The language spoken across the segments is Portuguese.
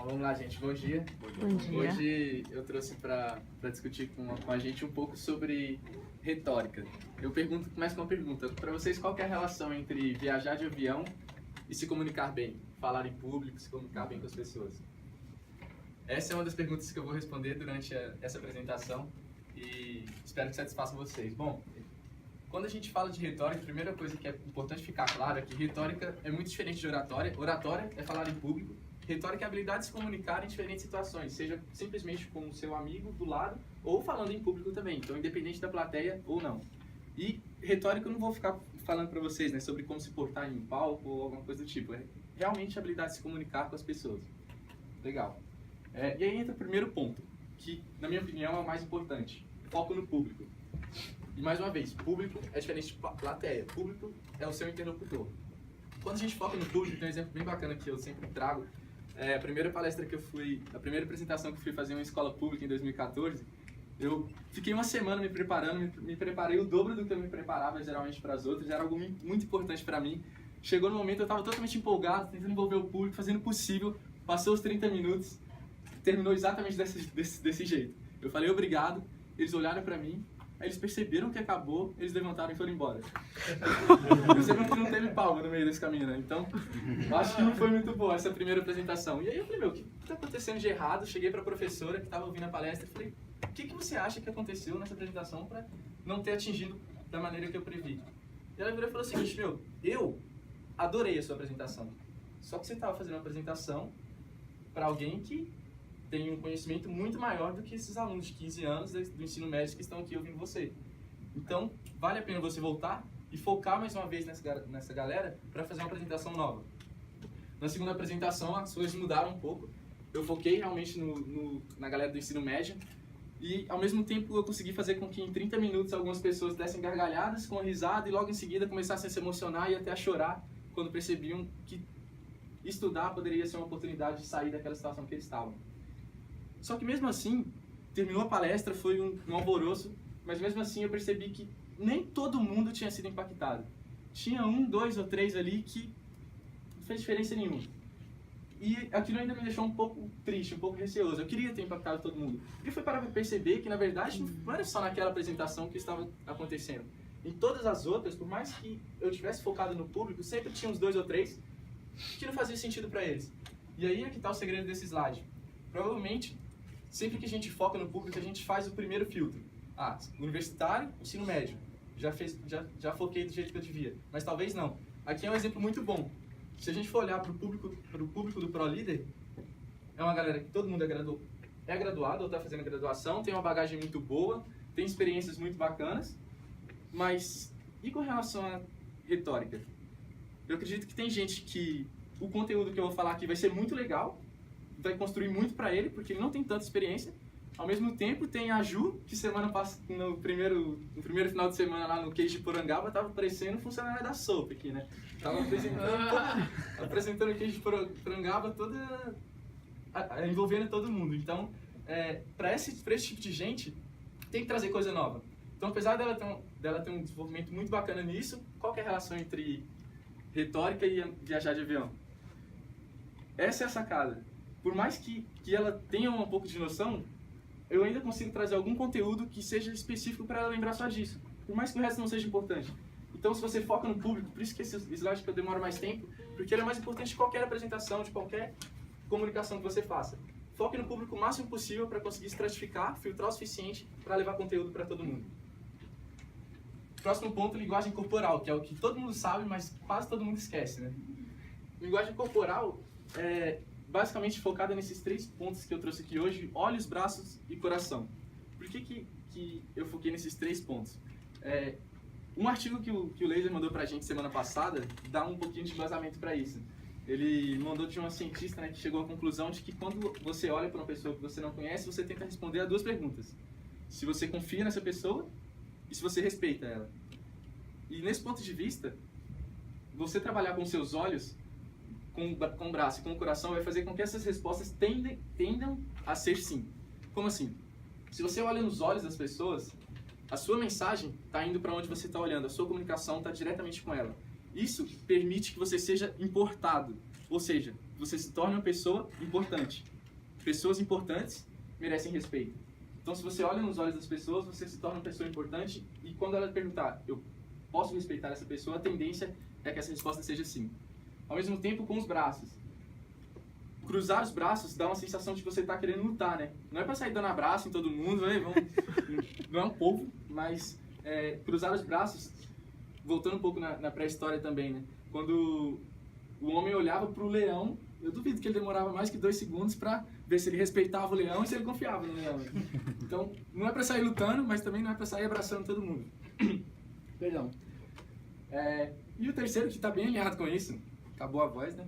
Bom, vamos lá, gente. Bom dia. Bom dia. Hoje eu trouxe para discutir com a gente um pouco sobre retórica. Começo com uma pergunta. Para vocês, qual que é a relação entre viajar de avião e se comunicar bem? Falar em público, se comunicar bem com as pessoas? Essa é uma das perguntas que eu vou responder durante essa apresentação e espero que satisfaça vocês. Bom, quando a gente fala de retórica, a primeira coisa que é importante ficar claro é que retórica é muito diferente de oratória. Oratória é falar em público. Retórica é a habilidade de se comunicar em diferentes situações, seja simplesmente com o seu amigo do lado ou falando em público também, então independente da plateia ou não. E retórica eu não vou ficar falando para vocês, né, sobre como se portar em um palco ou alguma coisa do tipo, é realmente a habilidade de se comunicar com as pessoas. Legal. E aí entra o primeiro ponto, que na minha opinião é o mais importante, foco no público. E mais uma vez, público é diferente de plateia, público é o seu interlocutor. Quando a gente foca no público, tem um exemplo bem bacana que eu sempre trago. A primeira palestra que eu fui, a primeira apresentação que eu fui fazer em uma escola pública em 2014, eu fiquei uma semana me preparando, me preparei o dobro do que eu me preparava geralmente para as outras, era algo muito importante para mim. Chegou no momento, eu estava totalmente empolgado, tentando envolver o público, fazendo o possível, passou os 30 minutos, terminou exatamente desse jeito. Eu falei obrigado, eles olharam para mim, aí eles perceberam que acabou, eles levantaram e foram embora. Perceberam que não teve palma no meio desse caminho, né? Então, acho que não foi muito boa essa primeira apresentação. E aí eu falei, o que está acontecendo de errado? Cheguei para a professora que estava ouvindo a palestra e falei, o que você acha que aconteceu nessa apresentação para não ter atingido da maneira que eu previ? E ela virou e falou o seguinte, eu adorei a sua apresentação, só que você estava fazendo uma apresentação para alguém que tem um conhecimento muito maior do que esses alunos de 15 anos do ensino médio que estão aqui ouvindo você. Então, vale a pena você voltar e focar mais uma vez nessa galera para fazer uma apresentação nova. Na segunda apresentação, as coisas mudaram um pouco. Eu foquei realmente na galera do ensino médio e, ao mesmo tempo, eu consegui fazer com que em 30 minutos algumas pessoas dessem gargalhadas com risada e logo em seguida começassem a se emocionar e até a chorar quando percebiam que estudar poderia ser uma oportunidade de sair daquela situação que eles estavam. Só que mesmo assim, terminou a palestra, foi um alvoroço, mas mesmo assim eu percebi que nem todo mundo tinha sido impactado. Tinha 1, 2 ou 3 ali que não fez diferença nenhuma. E aquilo ainda me deixou um pouco triste, um pouco receoso. Eu queria ter impactado todo mundo. E foi para perceber que, na verdade, não era só naquela apresentação que estava acontecendo. Em todas as outras, por mais que eu tivesse focado no público, sempre tinha uns 2 ou 3 que não fazia sentido para eles. E aí é que está o segredo desse slide. Provavelmente, sempre que a gente foca no público, a gente faz o primeiro filtro. Universitário, ensino médio. Já foquei do jeito que eu devia. Mas talvez não. Aqui é um exemplo muito bom. Se a gente for olhar para o público do ProLíder, é uma galera que todo mundo é graduado ou está fazendo graduação, tem uma bagagem muito boa, tem experiências muito bacanas, mas e com relação à retórica? Eu acredito que tem gente que o conteúdo que eu vou falar aqui vai ser muito legal, vai construir muito para ele, porque ele não tem tanta experiência. Ao mesmo tempo, tem a Ju, que semana passada, no primeiro final de semana lá no Queijo de Porangaba, estava parecendo funcionária da SOP aqui, né? Estava apresentando o Queijo de Porangaba envolvendo todo mundo. Então, para esse tipo de gente, tem que trazer coisa nova. Então, apesar dela ter um desenvolvimento muito bacana nisso, qual que é a relação entre retórica e viajar de avião? Essa é a sacada. Por mais que ela tenha um pouco de noção, eu ainda consigo trazer algum conteúdo que seja específico para ela lembrar só disso. Por mais que o resto não seja importante. Então, se você foca no público, por isso que esse slide que eu demoro mais tempo, porque ele é mais importante de qualquer apresentação, de qualquer comunicação que você faça. Foque no público o máximo possível para conseguir estratificar, filtrar o suficiente para levar conteúdo para todo mundo. Próximo ponto, linguagem corporal, que é o que todo mundo sabe, mas quase todo mundo esquece, né? Linguagem corporal é basicamente focada nesses 3 pontos que eu trouxe aqui hoje: olhos, braços e coração. Por que eu foquei nesses 3 pontos? Um artigo que o Laser mandou pra gente semana passada dá um pouquinho de embasamento para isso. Ele mandou de uma cientista, né, que chegou à conclusão de que quando você olha para uma pessoa que você não conhece, você tenta responder a 2 perguntas. Se você confia nessa pessoa e se você respeita ela. E nesse ponto de vista, você trabalhar com seus olhos, com o braço e com o coração, vai fazer com que essas respostas tendam a ser sim. Como assim? Se você olha nos olhos das pessoas, a sua mensagem está indo para onde você está olhando, a sua comunicação está diretamente com ela. Isso permite que você seja importado, ou seja, você se torne uma pessoa importante. pessoas importantes merecem respeito. Então, se você olha nos olhos das pessoas, você se torna uma pessoa importante e quando ela perguntar, eu posso respeitar essa pessoa, a tendência é que essa resposta seja sim. Ao mesmo tempo, com os braços. Cruzar os braços dá uma sensação de que você está querendo lutar, né? Não é para sair dando abraço em todo mundo, né? Não é um povo, mas cruzar os braços, voltando um pouco na pré-história também, né? Quando o homem olhava para o leão, eu duvido que ele demorava mais que 2 segundos para ver se ele respeitava o leão e se ele confiava no leão. Então, não é para sair lutando, mas também não é para sair abraçando todo mundo. Perdão. E o terceiro, que está bem alinhado com isso, acabou a voz, né?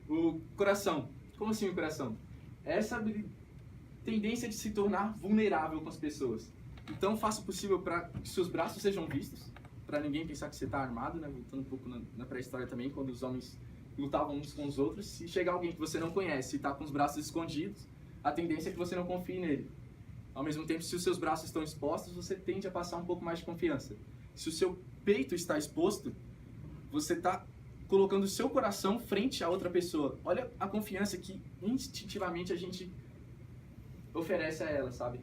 O coração. Como assim o coração? É essa tendência de se tornar vulnerável com as pessoas. Então, faça o possível para que seus braços sejam vistos, para ninguém pensar que você está armado, né? Voltando um pouco na pré-história também, quando os homens lutavam uns com os outros. Se chegar alguém que você não conhece e está com os braços escondidos, a tendência é que você não confie nele. Ao mesmo tempo, se os seus braços estão expostos, você tende a passar um pouco mais de confiança. Se o seu peito está exposto, você está colocando o seu coração frente a outra pessoa. Olha a confiança que instintivamente a gente oferece a ela, sabe?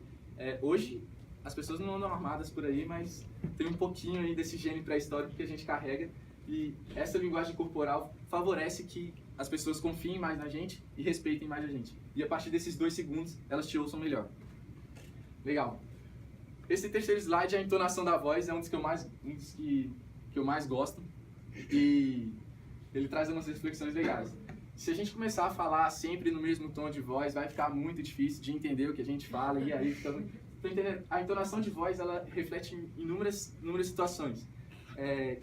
Hoje, as pessoas não andam armadas por aí, mas tem um pouquinho aí desse gene pré-histórico que a gente carrega. E essa linguagem corporal favorece que as pessoas confiem mais na gente e respeitem mais a gente. E a partir desses 2 segundos, elas te ouçam melhor. Legal. Esse terceiro slide, a entonação da voz, é um dos que eu mais gosto. E ele traz umas reflexões legais. Se a gente começar a falar sempre no mesmo tom de voz, vai ficar muito difícil de entender o que a gente fala. E aí, tô entendendo? A entonação de voz, ela reflete inúmeras situações.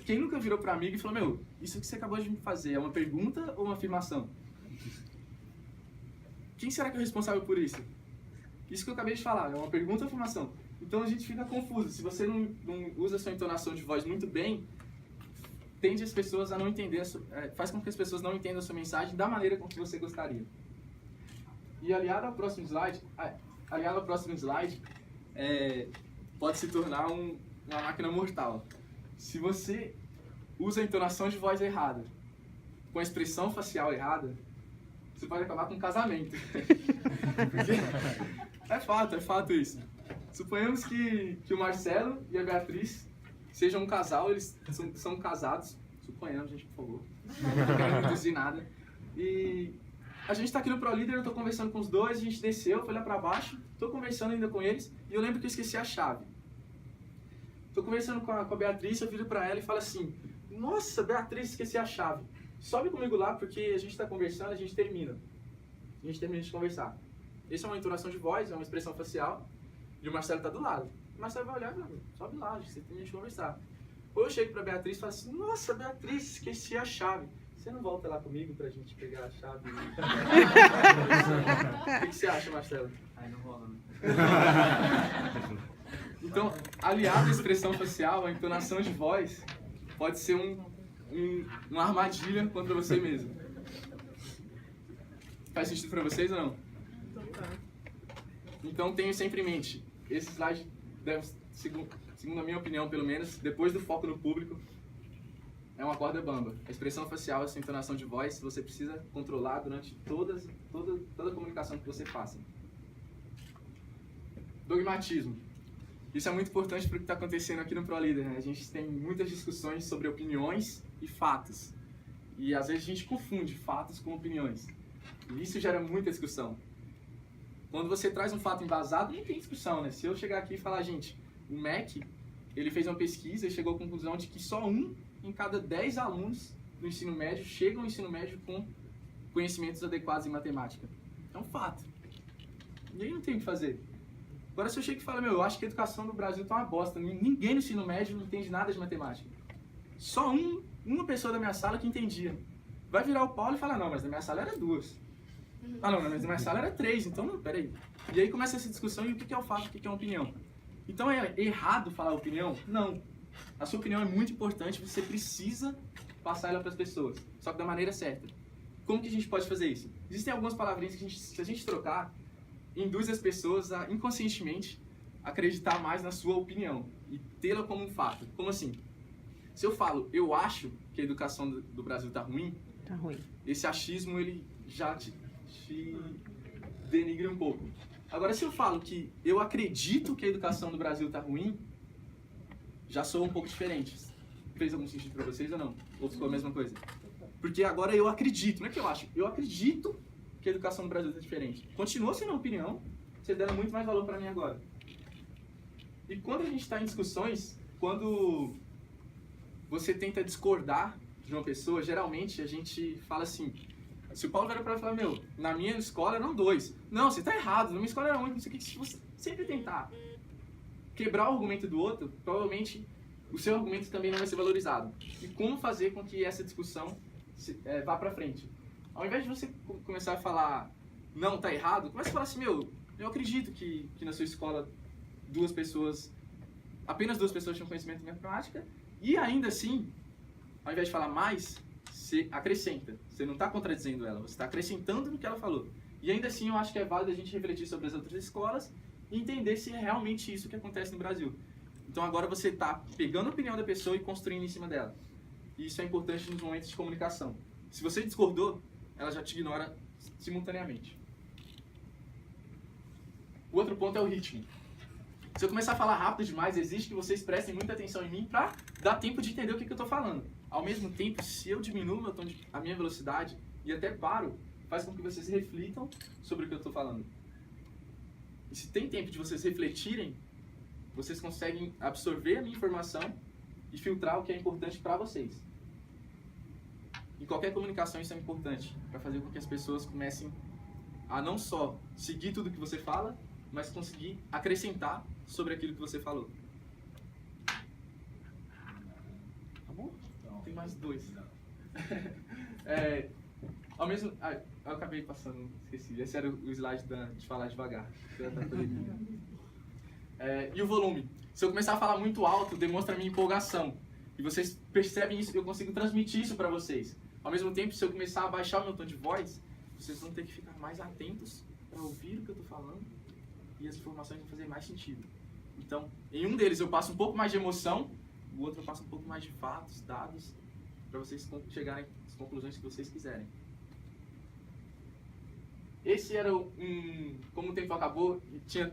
Quem nunca virou para amigo e falou, meu, isso que você acabou de me fazer é uma pergunta ou uma afirmação? Quem será que é o responsável por isso? Isso que eu acabei de falar, é uma pergunta ou afirmação? Então a gente fica confuso. Se você não usa a sua entonação de voz muito bem, tende as pessoas a não entender, faz com que as pessoas não entendam a sua mensagem da maneira com que você gostaria. E aliado ao próximo slide, pode se tornar uma máquina mortal. Se você usa a entonação de voz errada, com a expressão facial errada, você pode acabar com um casamento. É fato isso. Suponhamos que o Marcelo e a Beatriz sejam um casal, eles são casados. Suponhamos, gente, por favor. Não quero induzir nada. E a gente está aqui no ProLíder, eu estou conversando com os dois, a gente desceu, foi lá para baixo, estou conversando ainda com eles, e eu lembro que eu esqueci a chave. Estou conversando com a Beatriz, eu viro para ela e falo assim, nossa, Beatriz, esqueci a chave. Sobe comigo lá, porque a gente está conversando, a gente termina de conversar. Essa é uma entonação de voz, é uma expressão facial, e o Marcelo está do lado. O Marcelo vai olhar e fala, sobe lá, você termina de conversar. Ou eu chego para a Beatriz e falo assim, nossa, Beatriz, esqueci a chave. Você não volta lá comigo pra gente pegar a chave? O que você acha, Marcelo? Aí não rola, né? Então, aliado à expressão facial, a entonação de voz pode ser uma armadilha contra você mesmo. Faz sentido para vocês ou não? Então, tenha sempre em mente, esse slide deve, segundo a minha opinião pelo menos, depois do foco no público, é uma corda bamba. A expressão facial, essa entonação de voz, você precisa controlar durante toda a comunicação que você faça. Dogmatismo. Isso é muito importante para o que está acontecendo aqui no ProLíder, né? A gente tem muitas discussões sobre opiniões e fatos. E às vezes a gente confunde fatos com opiniões. E isso gera muita discussão. Quando você traz um fato embasado, nem tem discussão, né? Se eu chegar aqui e falar, gente, o MEC, ele fez uma pesquisa e chegou à conclusão de que só 1 em cada 10 alunos do ensino médio chegam ao ensino médio com conhecimentos adequados em matemática. É um fato. E aí não tem o que fazer. Agora, se eu chego e falo, eu acho que a educação no Brasil tá uma bosta, ninguém no ensino médio não entende nada de matemática. Só uma pessoa da minha sala que entendia. Vai virar o Paulo e falar, não, mas na minha sala era 2. Ah, não, mas na minha sala era 3, então não, peraí. E aí começa essa discussão e o que é o fato, o que é uma opinião. Então é errado falar opinião? Não. A sua opinião é muito importante, você precisa passar ela para as pessoas, só que da maneira certa. Como que a gente pode fazer isso? Existem algumas palavrinhas que se a gente trocar, induz as pessoas a, inconscientemente, acreditar mais na sua opinião e tê-la como um fato. Como assim? Se eu falo, eu acho que a educação do Brasil está ruim, Tá ruim. esse achismo ele já te denigre um pouco. Agora, se eu falo que eu acredito que a educação do Brasil está ruim, já sou um pouco diferente. Fez algum sentido para vocês ou não? Ou ficou a mesma coisa? Porque agora eu acredito, não é que eu acho, eu acredito que a educação no Brasil está diferente. Continua sendo uma opinião, você dando muito mais valor para mim agora. E quando a gente está em discussões, quando você tenta discordar de uma pessoa, geralmente a gente fala assim, se o Paulo vier para ela e falar, meu, na minha escola eram 2. Não, você está errado, na minha escola era 1, não sei o que. Se você sempre tentar quebrar o argumento do outro, provavelmente o seu argumento também não vai ser valorizado. E como fazer com que essa discussão vá para frente? Ao invés de você começar a falar, não, tá errado, comece a falar assim, meu, eu acredito que na sua escola apenas 2 pessoas tinham conhecimento em matemática, e ainda assim, ao invés de falar mais, você acrescenta. Você não está contradizendo ela, você está acrescentando no que ela falou. E ainda assim, eu acho que é válido a gente refletir sobre as outras escolas e entender se é realmente isso que acontece no Brasil. Então agora você está pegando a opinião da pessoa e construindo em cima dela. E isso é importante nos momentos de comunicação. Se você discordou, ela já te ignora simultaneamente. O outro ponto é o ritmo. Se eu começar a falar rápido demais, exige que vocês prestem muita atenção em mim para dar tempo de entender o que eu estou falando. Ao mesmo tempo, se eu diminuo a minha velocidade e até paro, faz com que vocês reflitam sobre o que eu estou falando. E se tem tempo de vocês refletirem, vocês conseguem absorver a minha informação e filtrar o que é importante para vocês. Em qualquer comunicação isso é importante, para fazer com que as pessoas comecem a não só seguir tudo que você fala, mas conseguir acrescentar sobre aquilo que você falou. Tá bom? Tem mais 2. Eu acabei passando, esqueci. Esse era o slide de falar devagar. E o volume. Se eu começar a falar muito alto, demonstra a minha empolgação. E vocês percebem isso, eu consigo transmitir isso para vocês. Ao mesmo tempo, se eu começar a baixar o meu tom de voz, vocês vão ter que ficar mais atentos para ouvir o que eu estou falando e as informações vão fazer mais sentido. Então, em um deles eu passo um pouco mais de emoção, o outro eu passo um pouco mais de fatos, dados, para vocês chegarem às conclusões que vocês quiserem. Esse era como o tempo acabou,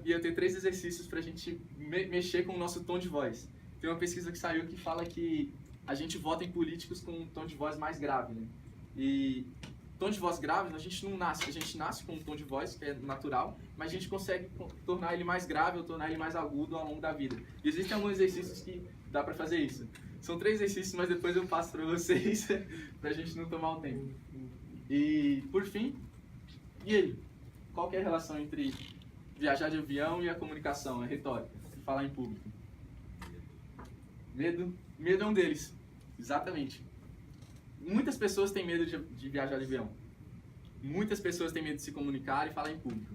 ia ter 3 exercícios para a gente mexer com o nosso tom de voz. Tem uma pesquisa que saiu que fala que a gente vota em políticos com um tom de voz mais grave, né? E tom de voz grave, a gente não nasce, a gente nasce com um tom de voz que é natural, mas a gente consegue tornar ele mais grave ou tornar ele mais agudo ao longo da vida. E existem alguns exercícios que dá para fazer isso. São 3 exercícios, mas depois eu passo para vocês, para a gente não tomar o tempo. E, por fim, e ele? Qual que é a relação entre viajar de avião e a comunicação, a retórica, falar em público? Medo? Medo é um deles, exatamente. Muitas pessoas têm medo de viajar de avião. Muitas pessoas têm medo de se comunicar e falar em público.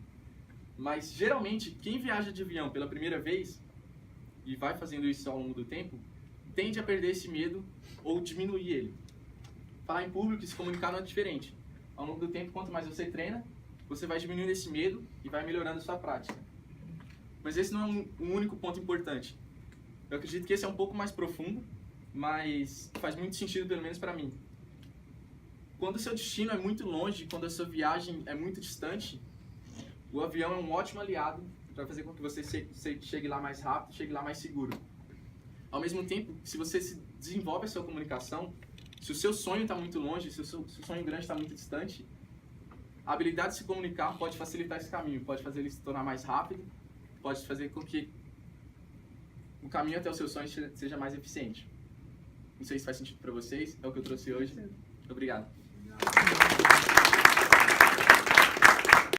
Mas, geralmente, quem viaja de avião pela primeira vez e vai fazendo isso ao longo do tempo, tende a perder esse medo ou diminuir ele. Falar em público e se comunicar não é diferente. Ao longo do tempo, quanto mais você treina, você vai diminuindo esse medo e vai melhorando a sua prática. Mas esse não é um único ponto importante. Eu acredito que esse é um pouco mais profundo, mas faz muito sentido, pelo menos para mim. Quando o seu destino é muito longe, quando a sua viagem é muito distante, o avião é um ótimo aliado para fazer com que você chegue lá mais rápido, chegue lá mais seguro. Ao mesmo tempo, se você desenvolve a sua comunicação, se o seu sonho está muito longe, se o seu sonho grande está muito distante, a habilidade de se comunicar pode facilitar esse caminho, pode fazer ele se tornar mais rápido, pode fazer com que o caminho até o seu sonho seja mais eficiente. Não sei se faz sentido para vocês, é o que eu trouxe hoje. Obrigado.